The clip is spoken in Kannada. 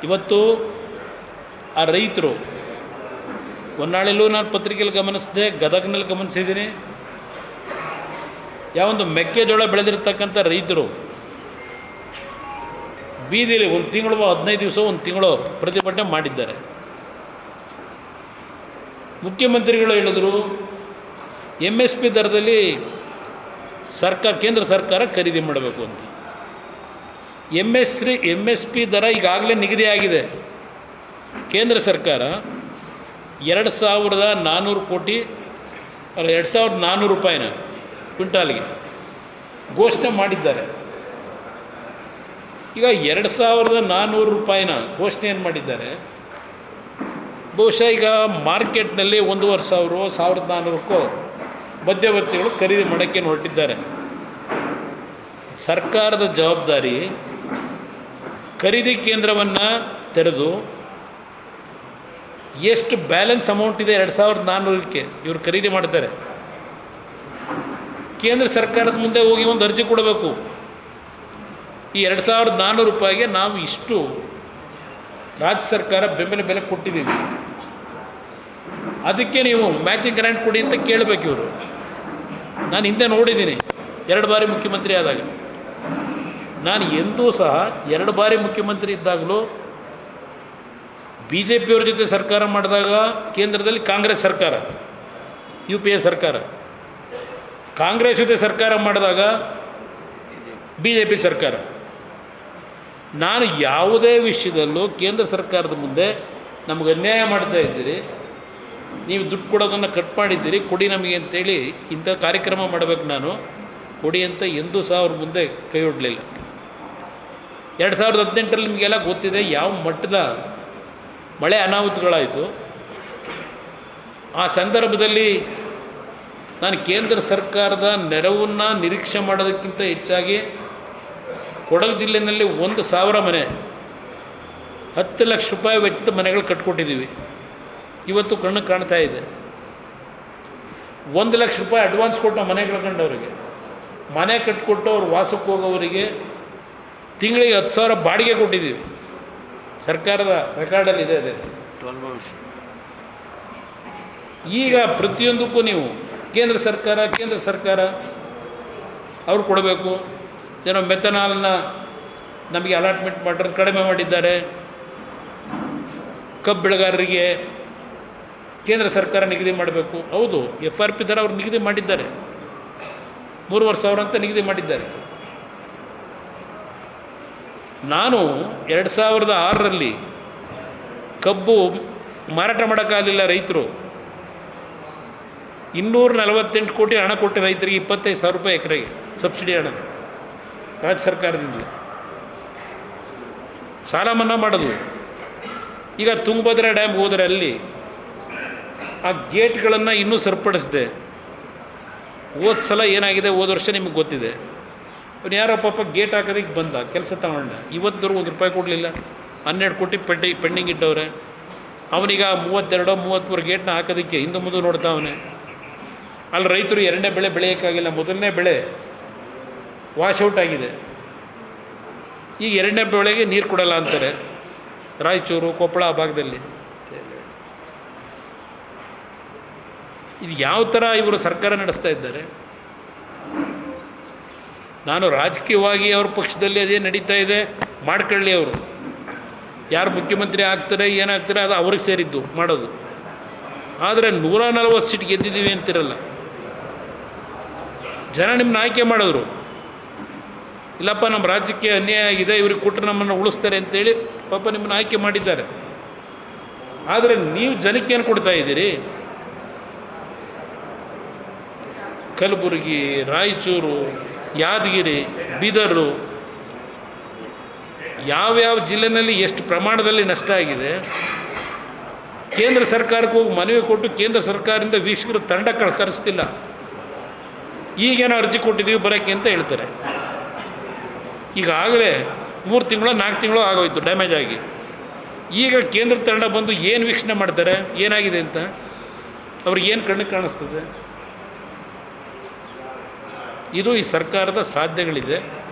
ಇವತ್ತು ಆ ರೈತರು ಹೊನ್ನಾಳಿಲೂ ನಾನು ಪತ್ರಿಕೆಯಲ್ಲಿ ಗಮನಿಸಿದೆ, ಗದಗನಲ್ಲಿ ಗಮನಿಸಿದ್ದೀನಿ. ಯಾವೊಂದು ಮೆಕ್ಕೆಜೋಳ ಬೆಳೆದಿರ್ತಕ್ಕಂಥ ರೈತರು ಬೀದಿಲಿ 1 ತಿಂಗಳು 15 ದಿವಸ 1 ತಿಂಗಳು ಪ್ರತಿಭಟನೆ ಮಾಡಿದ್ದಾರೆ. ಮುಖ್ಯಮಂತ್ರಿಗಳು ಹೇಳಿದ್ರು MSP ದರದಲ್ಲಿ ಕೇಂದ್ರ ಸರ್ಕಾರ ಖರೀದಿ ಮಾಡಬೇಕು ಅಂತ. MSP ದರ ಈಗಾಗಲೇ ನಿಗದಿಯಾಗಿದೆ. ಕೇಂದ್ರ ಸರ್ಕಾರ 2,400 ಕೋಟಿ 2,400 ರೂಪಾಯಿನ ಕ್ವಿಂಟಾಲ್ಗೆ ಘೋಷಣೆ ಮಾಡಿದ್ದಾರೆ. ಈಗ 2,400 ರೂಪಾಯಿನ ಘೋಷಣೆ ಏನು ಮಾಡಿದ್ದಾರೆ, ಬಹುಶಃ ಈಗ ಮಾರ್ಕೆಟ್ನಲ್ಲಿ 1,500 1,400ಕ್ಕೂ ಮಧ್ಯವರ್ತಿಗಳು ಖರೀದಿ ಮಾಡೋಕ್ಕೆ ಹೊರಟಿದ್ದಾರೆ. ಸರ್ಕಾರದ ಜವಾಬ್ದಾರಿ ಖರೀದಿ ಕೇಂದ್ರವನ್ನು ತೆರೆದು ಎಷ್ಟು ಬ್ಯಾಲೆನ್ಸ್ ಅಮೌಂಟ್ ಇದೆ 2,400ಕ್ಕೆ ಇವರು ಖರೀದಿ ಮಾಡ್ತಾರೆ. ಕೇಂದ್ರ ಸರ್ಕಾರದ ಮುಂದೆ ಹೋಗಿ ಒಂದು ಅರ್ಜಿ ಕೊಡಬೇಕು. ಈ 2,400 ರೂಪಾಯಿಗೆ ನಾವು ಇಷ್ಟು ರಾಜ್ಯ ಸರ್ಕಾರ ಬೆಂಬಲ ಬೆಲೆ ಕೊಟ್ಟಿದ್ದೀವಿ, ಅದಕ್ಕೆ ನೀವು ಮ್ಯಾಚಿಂಗ್ ಗ್ರಾಂಟ್ ಕೊಡಿ ಅಂತ ಕೇಳಬೇಕು ಇವರು. ನಾನು ಹಿಂದೆ ನೋಡಿದ್ದೀನಿ 2 ಬಾರಿ ಮುಖ್ಯಮಂತ್ರಿ ಆದಾಗ. ನಾನು ಎಂದೂ ಸಹ 2 ಬಾರಿ ಮುಖ್ಯಮಂತ್ರಿ ಇದ್ದಾಗಲೂ BJPಯವ್ರ ಜೊತೆ ಸರ್ಕಾರ ಮಾಡಿದಾಗ ಕೇಂದ್ರದಲ್ಲಿ ಕಾಂಗ್ರೆಸ್ ಸರ್ಕಾರ, UPA ಸರ್ಕಾರ, ಕಾಂಗ್ರೆಸ್ ಜೊತೆ ಸರ್ಕಾರ ಮಾಡಿದಾಗ BJP ಸರ್ಕಾರ. ನಾನು ಯಾವುದೇ ವಿಷಯದಲ್ಲೂ ಕೇಂದ್ರ ಸರ್ಕಾರದ ಮುಂದೆ ನಮಗೆ ಅನ್ಯಾಯ ಮಾಡ್ತಾ ಇದ್ದೀರಿ, ನೀವು ದುಡ್ಡು ಕೊಡೋದನ್ನು ಕಟ್ ಮಾಡಿದ್ದೀರಿ, ಕೊಡಿ ನಮಗೆ ಅಂತೇಳಿ ಇಂಥ ಕಾರ್ಯಕ್ರಮ ಮಾಡಬೇಕು, ನಾನು ಕೊಡಿ ಅಂತ ಎಂದೂ ಸಹ ಅವ್ರ ಮುಂದೆ ಕೈ ಒಡ್ಲಿಲ್ಲ. 2018ರಲ್ಲಿ ನಿಮಗೆಲ್ಲ ಗೊತ್ತಿದೆ ಯಾವ ಮಟ್ಟದ ಮಳೆ ಅನಾಹುತಗಳಾಯಿತು. ಆ ಸಂದರ್ಭದಲ್ಲಿ ನಾನು ಕೇಂದ್ರ ಸರ್ಕಾರದ ನೆರವನ್ನು ನಿರೀಕ್ಷೆ ಮಾಡೋದಕ್ಕಿಂತ ಹೆಚ್ಚಾಗಿ ಕೊಡಗು ಜಿಲ್ಲೆಯಲ್ಲಿ 1,000 ಮನೆ 10 ಲಕ್ಷ ರೂಪಾಯಿ ವೆಚ್ಚದ ಮನೆಗಳು ಕಟ್ಕೊಟ್ಟಿದ್ದೀವಿ. ಇವತ್ತು ಕಣ್ಣು ಕಾಣ್ತಾ ಇದೆ. 1 ಲಕ್ಷ ರೂಪಾಯಿ ಅಡ್ವಾನ್ಸ್ ಕೊಟ್ಟು ಮನೆಗಳು ಕಂಡವರಿಗೆ, ಮನೆ ಕಟ್ಕೊಟ್ಟು ಅವ್ರು ವಾಸಕ್ಕೆ ಹೋಗೋವರಿಗೆ ತಿಂಗಳಿಗೆ 10,000 ಬಾಡಿಗೆ ಕೊಟ್ಟಿದ್ದೀವಿ. ಸರ್ಕಾರದ ರೆಕಾರ್ಡಲ್ಲಿ ಇದೆ ಅದೇ. ಈಗ ಪ್ರತಿಯೊಂದಕ್ಕೂ ನೀವು ಕೇಂದ್ರ ಸರ್ಕಾರ ಅವ್ರು ಕೊಡಬೇಕು. ಏನೋ ಮೆಥನಾಲ್ನ ನಮಗೆ ಅಲಾಟ್ಮೆಂಟ್ ಮಾಡಿರೋದು ಕಡಿಮೆ ಮಾಡಿದ್ದಾರೆ. ಕಬ್ಬು ಬೆಳೆಗಾರರಿಗೆ ಕೇಂದ್ರ ಸರ್ಕಾರ ನಿಗದಿ ಮಾಡಬೇಕು. ಹೌದು, FRP ದರ ಅವ್ರು ನಿಗದಿ ಮಾಡಿದ್ದಾರೆ, 3,500 ಅಂತ ನಿಗದಿ ಮಾಡಿದ್ದಾರೆ. ನಾನು 2006ರಲ್ಲಿ ಕಬ್ಬು ಮಾರಾಟ ಮಾಡೋಕ್ಕಾಗಲಿಲ್ಲ. ರೈತರು 248 ಕೋಟಿ ಹಣ ಕೊಟ್ಟು ರೈತರಿಗೆ 25,000 ರೂಪಾಯಿ ಎಕರೆಗೆ ಸಬ್ಸಿಡಿ ಹಣ ರಾಜ್ಯ ಸರ್ಕಾರದಿಂದ ಸಾಲ ಮನ್ನಾ ಮಾಡೋದು. ಈಗ ತುಂಗಭದ್ರಾ ಡ್ಯಾಮ್ ಹೋದರೆ ಅಲ್ಲಿ ಆ ಗೇಟ್ಗಳನ್ನು ಇನ್ನೂ ಸರಿಪಡಿಸಿದೆ. ಹೋದ ಸಲ ಏನಾಗಿದೆ, ಹೋದ ವರ್ಷ ನಿಮಗೆ ಗೊತ್ತಿದೆ, ಅವನು ಯಾರೋ ಪಾಪ ಗೇಟ್ ಹಾಕೋದಕ್ಕೆ ಬಂದ, ಕೆಲಸ ತಗೊಂಡ, ಇವತ್ತವರೆಗೂ 1 ರೂಪಾಯಿ ಕೊಡಲಿಲ್ಲ. 12 ಕೋಟಿ ಪೆಂಡಿಂಗ್ ಇಟ್ಟವ್ರೆ. ಅವನಿಗ 32-33 ಗೇಟ್ನ ಹಾಕೋದಕ್ಕೆ ಹಿಂದೆ ಮುಂದೆ ನೋಡ್ತಾವನೆ. ಅಲ್ಲಿ ರೈತರು 2ನೇ ಬೆಳೆ ಬೆಳೆಯೋಕ್ಕಾಗಿಲ್ಲ, 1ನೇ ಬೆಳೆ ವಾಶೌಟ್ ಆಗಿದೆ. ಈಗ 2ನೇ ಬೆಳೆಗೆ ನೀರು ಕೊಡಲ್ಲ ಅಂತಾರೆ ರಾಯಚೂರು, ಕೊಪ್ಪಳ ಆ ಭಾಗದಲ್ಲಿ. ಇದು ಯಾವ ಥರ ಇವರು ಸರ್ಕಾರ ನಡೆಸ್ತಾ ಇದ್ದಾರೆ? ನಾನು ರಾಜಕೀಯವಾಗಿ ಅವ್ರ ಪಕ್ಷದಲ್ಲಿ ಅದೇ ನಡೀತಾ ಇದೆ, ಮಾಡ್ಕೊಳ್ಳಿ. ಅವರು ಯಾರು ಮುಖ್ಯಮಂತ್ರಿ ಆಗ್ತಾರೆ ಏನಾಗ್ತಾರೆ ಅದು ಅವ್ರಿಗೆ ಸೇರಿದ್ದು ಮಾಡೋದು. ಆದರೆ 140 ಸೀಟ್ ಗೆದ್ದಿದ್ದೀವಿ ಅಂತಿರಲ್ಲ. ಜನ ನಿಮ್ಮನ್ನ ಆಯ್ಕೆ ಮಾಡಿದ್ರು. ಇಲ್ಲಪ್ಪ ನಮ್ಮ ರಾಜ್ಯಕ್ಕೆ ಅನ್ಯಾಯ ಆಗಿದೆ, ಇವ್ರಿಗೆ ಕೊಟ್ಟರೆ ನಮ್ಮನ್ನು ಉಳಿಸ್ತಾರೆ ಅಂತೇಳಿ ಪಾಪ ನಿಮ್ಮನ್ನು ಆಯ್ಕೆ ಮಾಡಿದ್ದಾರೆ. ಆದರೆ ನೀವು ಜನಕ್ಕೆ ಏನು ಕೊಡ್ತಾ ಇದ್ದೀರಿ? ಕಲಬುರಗಿ, ರಾಯಚೂರು, ಯಾದಗಿರಿ, ಬೀದರು, ಯಾವ್ಯಾವ ಜಿಲ್ಲೆಯಲ್ಲಿ ಎಷ್ಟು ಪ್ರಮಾಣದಲ್ಲಿ ನಷ್ಟ ಆಗಿದೆ. ಕೇಂದ್ರ ಸರ್ಕಾರಕ್ಕೆ ಹೋಗಿ ಮನವಿ ಕೊಟ್ಟು ಕೇಂದ್ರ ಸರ್ಕಾರದಿಂದ ವೀಕ್ಷಕರು ತಂಡ ಕರೆಸ್ತಿಲ್ಲ. ಈಗೇನೋ ಅರ್ಜಿ ಕೊಟ್ಟಿದ್ದೀವಿ ಬರೋಕ್ಕೆ ಅಂತ ಹೇಳ್ತಾರೆ. ಈಗಾಗಲೇ 3 ತಿಂಗಳು 4 ತಿಂಗಳು ಆಗೋಯ್ತು ಡ್ಯಾಮೇಜ್ ಆಗಿ. ಈಗ ಕೇಂದ್ರ ತಂಡ ಬಂದು ಏನು ವೀಕ್ಷಣೆ ಮಾಡ್ತಾರೆ, ಏನಾಗಿದೆ ಅಂತ ಅವ್ರಿಗೇನು ಕಣ್ಣಿಗೆ ಕಾಣಿಸ್ತದೆ? ಇದು ಈ ಸರ್ಕಾರದ ಸಾಧ್ಯಗಳಿದೆ.